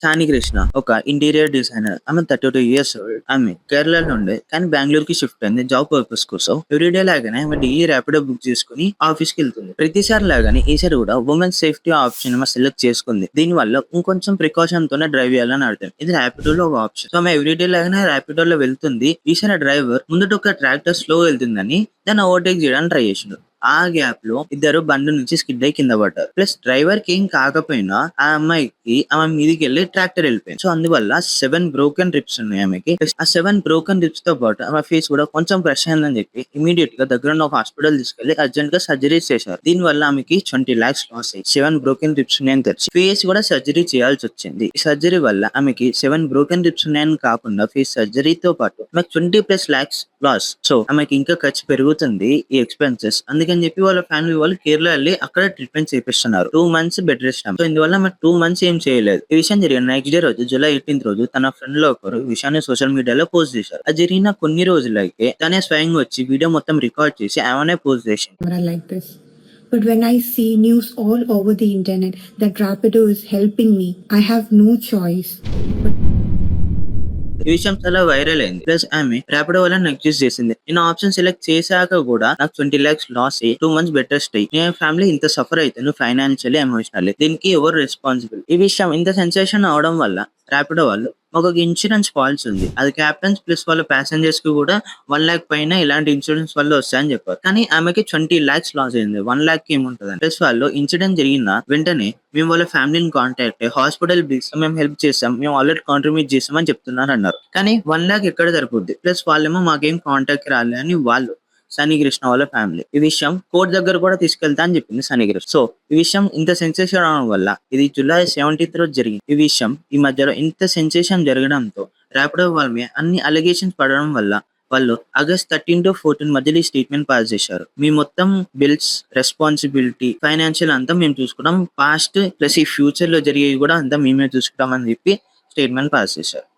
సాని కృష్ణ ఒక interior designer. ఆమె 32 ఇయర్స్ ఓల్డ్. ఆమె కేరళలో ఉండే కానీ బెంగళూరుకి షిఫ్ట్ అయింది జాబ్ పర్పస్ కోసం. ఎవ్రీడే లాగానే ఆమె డైలీ ర్యాపిడో బుక్ చేసుకుని ఆఫీస్ కి వెళ్తుంది. ప్రతిసారి లాగానే ఈసారి కూడా ఉమెన్ సేఫ్టీ ఆప్షన్ ఆమె సెలెక్ట్ చేసుకుంది. దీని వల్ల ఇంకొంచెం ప్రికాషన్ తోనే డ్రైవ్ చేయాలని అర్థం. ఇది ర్యాపిడోలో ఒక ఆప్షన్. సో ఆమె ఎవ్రీడే లాగానే ర్యాపిడోలో వెళ్తుంది. ఈసారి డ్రైవర్ ముందట ఒక ట్రాక్టర్ స్లో వెళ్తుందని దాన్ని ఓవర్టేక్ చేయడానికి ట్రై చేసిండు. ఆ గ్యాప్ లో ఇద్దరు బండి నుంచి స్కిడ్ అయి కింద పడ్డారు. ప్లస్ డ్రైవర్ కి ఏం కాకపోయినా ఆ అమ్మాయికి ఆమె మీదికి వెళ్ళి ట్రాక్టర్ వెళ్ళిపోయింది. సో అందువల్ల 7 బ్రోకెన్ రిప్స్ ఉన్నాయి ఆమెకి. ప్లస్ ఆ 7 బ్రోకెన్ రిప్స్ తో పాటు ఆమె ఫేస్ కూడా కొంచెం ప్రెష్ అయిందని చెప్పి ఇమీడియట్ గా దగ్గర ఉన్న ఒక హాస్పిటల్ తీసుకెళ్లి అర్జెంట్ గా సర్జరీ చేశారు. దీని వల్ల ఆమెకి 20 lakhs లాస్ అయ్యి 7 బ్రోకెన్ రిప్స్ ఉన్నాయని తెలిసి ఫేస్ కూడా సర్జరీ చేయాల్సి వచ్చింది. ఈ సర్జరీ వల్ల ఆమెకి 7 బ్రోకెన్ రిప్స్ ఉన్నాయని కాకుండా ఫేస్ సర్జరీతో పాటు ఆమెకు 20+ lakhs లాస్. సో ఆమెకి ఇంకా ఖర్చు పెరుగుతుంది ఈ ఎక్స్పెన్సెస్. అందుకని చెప్పి వాళ్ళ ఫ్యామిలీ వాళ్ళు కేరళ వెళ్ళి అక్కడ ట్రీట్మెంట్ చేపిస్తున్నారు. 2 months బెడ్ రెస్ట్. సో ఇందువల్ల ఆమె 2 months ఏం చేయలేదు. ఈ విషయం జరిగిన నెక్స్ట్ డే రోజు జూలై 18th రోజు తన ఫ్రెండ్ లో ఒకరు ఈ విషయాన్ని సోషల్ మీడియాలో పోస్ట్ చేశారు. అది జరిగిన కొన్ని రోజులకే తనే స్వయంగా వచ్చి వీడియో మొత్తం రికార్డ్ చేసి ఆమెనే పోస్ట్ చేసింది. Like this. But when I see news all over the internet that Rapido is helping me, I have no choice. ఈ విషయం చాలా వైరల్ అయింది. ప్లస్ ఆమె ర్యాపిడో వల్ల నాకు చూస్ చేసింది. నేను ఆప్షన్ సెలెక్ట్ చేశాక కూడా నాకు 20 lakhs లాస్ అయ్యి 2 months బెడ్ రెస్ట్ అయ్యి నేను ఫ్యామిలీ ఇంత సఫర్ అవుతాను ఫైనాన్షియల్లీ ఎమోషనల్లీ. దీనికి ఎవరు రెస్పాన్సిబుల్? ఈ విషయం ఇంత సెన్సేషన్ అవడం వల్ల ర్యాపిడో వాళ్ళు ఒక ఇన్సూరెన్స్ పాలసీ ఉంది. అది క్యాప్టెన్స్ ప్లస్ వాళ్ళ ప్యాసింజర్స్ కి కూడా 1 lakh పైన ఇలాంటి ఇన్సూరెన్స్ వల్ల వస్తాయని చెప్పారు. కానీ ఆమెకి 20 lakhs లాస్ అయింది. 1 lakh కి ఏముంటుంది? ప్లస్ వాళ్ళు ఇన్సిడెంట్ జరిగిన వెంటనే మేము వాళ్ళ ఫ్యామిలీని కాంటాక్ట్ అయ్యి హాస్పిటల్ బిల్స్ మేము హెల్ప్ చేస్తాం, మేము ఆల్రెడీ కాంట్రిబ్యూట్ చేస్తామని చెప్తున్నారు అన్నారు. కానీ 1 lakh ఎక్కడ సరిపోద్ది? ప్లస్ వాళ్ళేమో మాకేం కాంటాక్ట్ రాలే అని వాళ్ళు సనీ కృష్ణ వాళ్ళ ఫ్యామిలీ ఈ విషయం కోర్టు దగ్గర కూడా తీసుకెళ్తా అని చెప్పింది సనీ కృష్ణ. సో ఈ విషయం ఇంత సెన్సేషన్ అవడం వల్ల ఇది జూలై 17th రోజు జరిగింది. ఈ విషయం ఈ మధ్యలో ఇంత సెన్సేషన్ జరగడంతో ర్యాపిడో వాళ్ళ మీద అన్ని అలిగేషన్స్ పడడం వల్ల వాళ్ళు August 13 to 14 మధ్యలో ఈ స్టేట్మెంట్ పాస్ చేశారు. మీ మొత్తం బిల్స్ రెస్పాన్సిబిలిటీ ఫైనాన్షియల్ అంతా మేము చూసుకుంటాం, పాస్ట్ ప్లస్ ఈ ఫ్యూచర్ లో జరిగేవి కూడా అంతా మేమే చూసుకుంటాం అని చెప్పి స్టేట్మెంట్ పాస్ చేశారు.